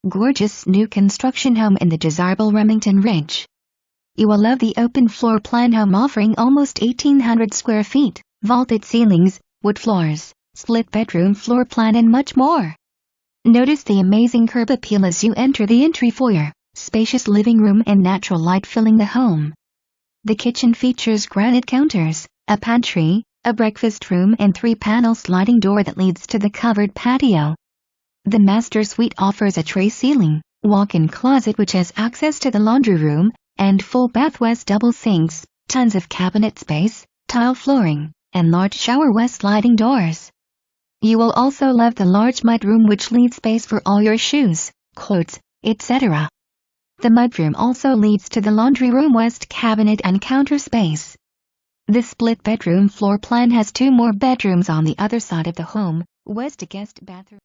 gorgeous new construction home in the desirable Remington Ridge. You will love the open floor plan home offering almost 1,800 square feet, vaulted ceilings, wood floors, split bedroom floor plan and much more. Notice the amazing curb appeal as you enter the entry foyer, spacious living room and natural light filling the home. The kitchen features granite counters, a pantry, a breakfast room and 3-panel sliding door that leads to the covered patio. The master suite offers a tray ceiling, walk-in closet which has access to the laundry room, and full bath with double sinks, tons of cabinet space, tile flooring, and large shower with sliding doors. You will also love the large mudroom which leaves space for all your shoes, coats, etc. The mudroom also leads to the laundry room with cabinet and counter space. The split bedroom floor plan has 2 more bedrooms on the other side of the home, with a guest bathroom.